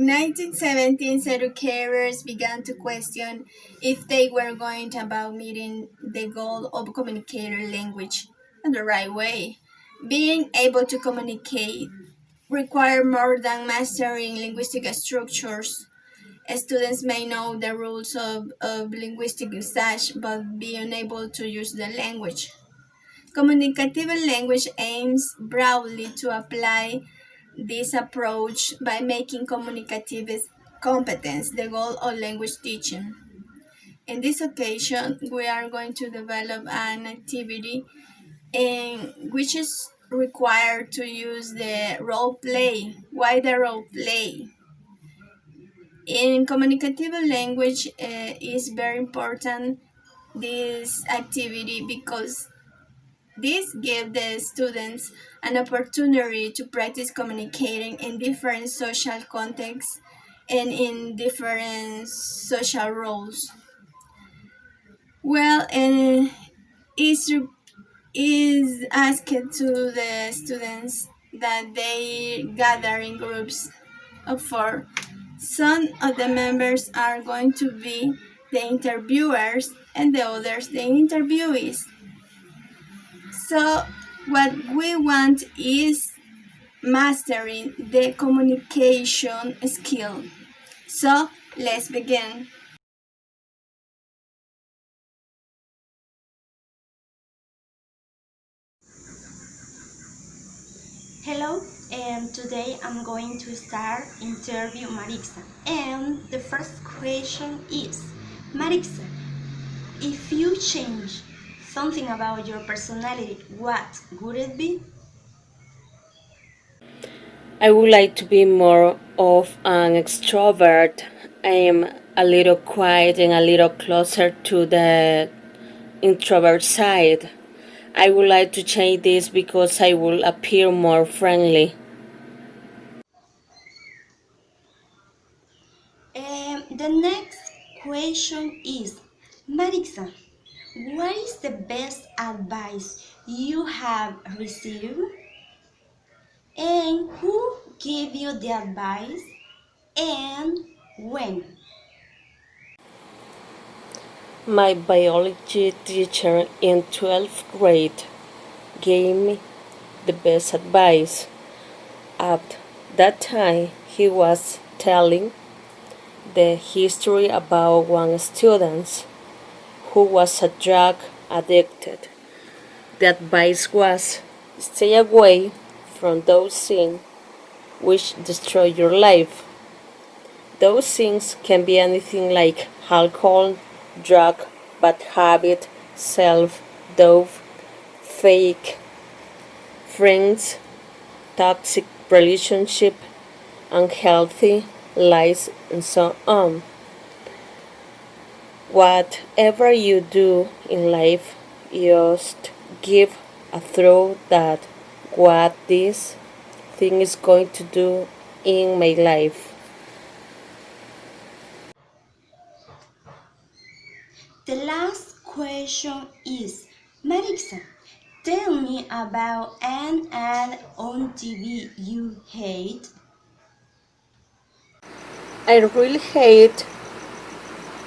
1970s, educators began to question if they were going about meeting the goal of communicator language in the right way. Being able to communicate require more than mastering linguistic structures. Students may know the rules of linguistic usage but be unable to use the language. Communicative language aims broadly to apply this approach by making communicative competence the goal of language teaching. In this occasion, we are going to develop an activity in which is required to use the role play. Why the role play? In communicative language is very important this activity because this gives the students an opportunity to practice communicating in different social contexts and in different social roles. Well, and is is asked to the students that they gather in groups of four. Some of the members are going to be the interviewers and the others the interviewees. So what we want is mastering the communication skill. So let's begin. Hello, and today I'm going to start interview Marixa. And the first question is, Marixa, if you change something about your personality, what would it be? I would like to be more of an extrovert. I am a little quiet and a little closer to the introvert side. I would like to change this because I will appear more friendly. The next question is, Marixa, what is the best advice you have received? And who gave you the advice and when? My biology teacher in 12th grade gave me the best advice. At that time, he was telling the history about one student who was a drug addicted. The advice was stay away from those things which destroy your life. Those things can be anything like alcohol, drug, bad habit, self doubt, fake friends, toxic relationship, unhealthy lies, and so on. Whatever you do in life, just give a thought that what this thing is going to do in my life. The last question is, Marixa, tell me about an ad on TV you hate. I really hate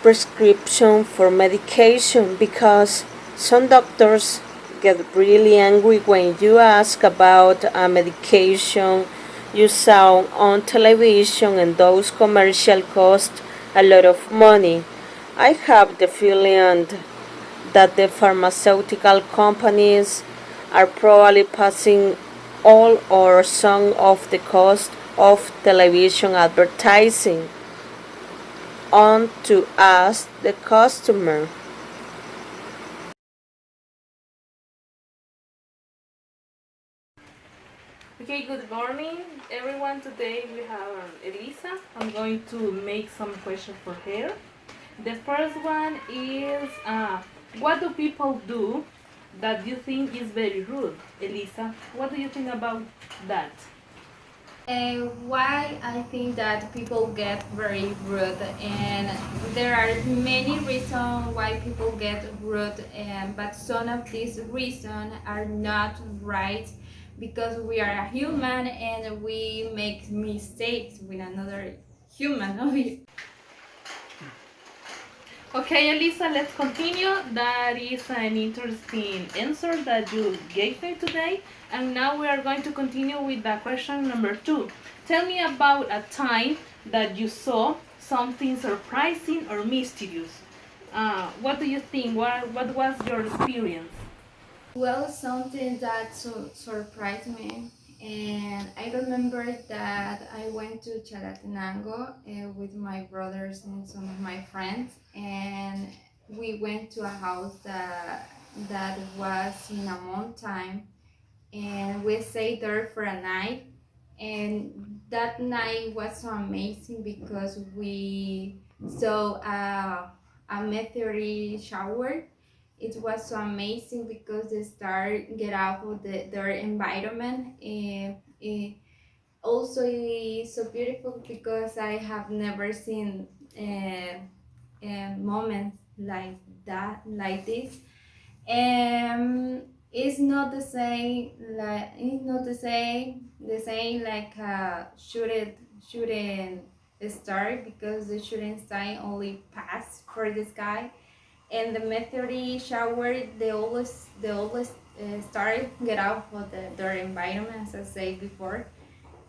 prescription for medication because some doctors get really angry when you ask about a medication you saw on television and those commercials cost a lot of money. I have the feeling that the pharmaceutical companies are probably passing all or some of the cost of television advertising on to us, the customer. Okay, good morning, everyone. Today we have Elisa. I'm going to make some questions for her. The first one is what do people do that you think is very rude? Elisa, what do you think about that? Why I think that people get very rude, and there are many reasons why people get rude, but some of these reasons are not right because we are a human and we make mistakes with another human, obviously. Okay, Elisa, let's continue. That is an interesting answer that you gave me today. And now we are going to continue with the question number 2. Tell me about a time that you saw something surprising or mysterious. What do you think? What was your experience? Well, something that surprised me, and I remember that I went to Chalatenango with my brothers and some of my friends, and we went to a house that was in a mountain, and we stayed there for a night. And that night was so amazing because we saw a meteorite shower. It was so amazing because the stars get out of their environment. Also, it's so beautiful because I have never seen moments like that, like this. It's not the same, like it's not the same like shooting star, because the shooting star only pass for the sky, and the meteorite shower, the always star get out of their environment, as I said before.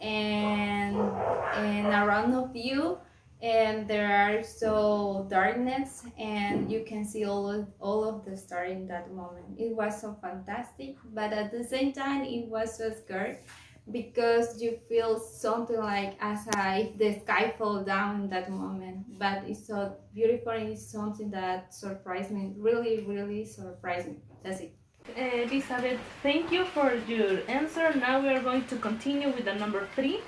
And around of you, and there are so darkness, and you can see all of the stars in that moment. It was so fantastic, but at the same time it was so scary, because you feel something like as if the sky fall down in that moment. But it's so beautiful, and it's something that surprised me, really, really surprised me. That's it. Elizabeth, thank you for your answer. Now we are going to continue with the number 3.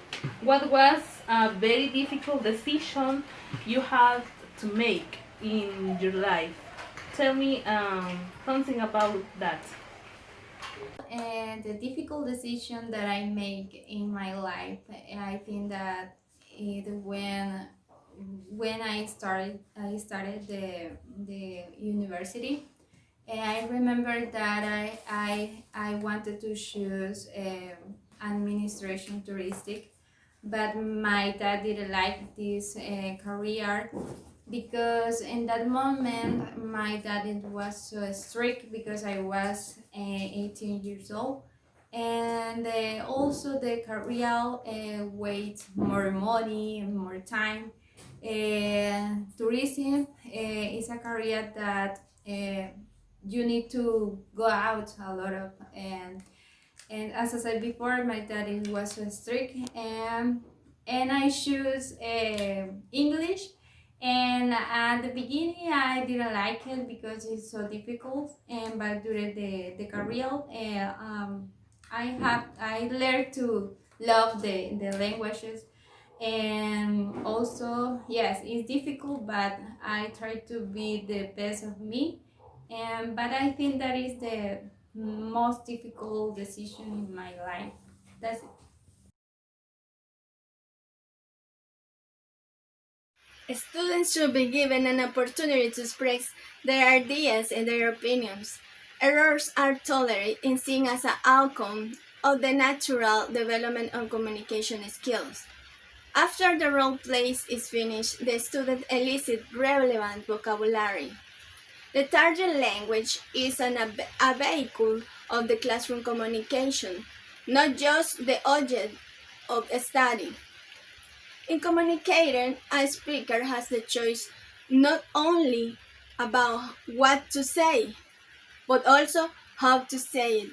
What was a very difficult decision you had to make in your life? Tell me something about that. And the difficult decision that I make in my life, I think that it when I started the university. And I remember that I wanted to choose administration touristic, but my dad didn't like this career, because in that moment my dad was so strict, because I was 18 years old. And also the career weighs more money and more time. Tourism is a career that you need to go out a lot of. And as I said before, my dad was so strict, and I choose English. And at the beginning, I didn't like it because it's so difficult. And but during the career, I learned to love the languages. And also, yes, it's difficult, but I try to be the best of me. And but I think that is the most difficult decision in my life. That's it. Students should be given an opportunity to express their ideas and their opinions. Errors are tolerated and seen as an outcome of the natural development of communication skills. After the role play is finished, the student elicits relevant vocabulary. The target language is a vehicle of the classroom communication, not just the object of study. In communicating, a speaker has the choice not only about what to say, but also how to say it.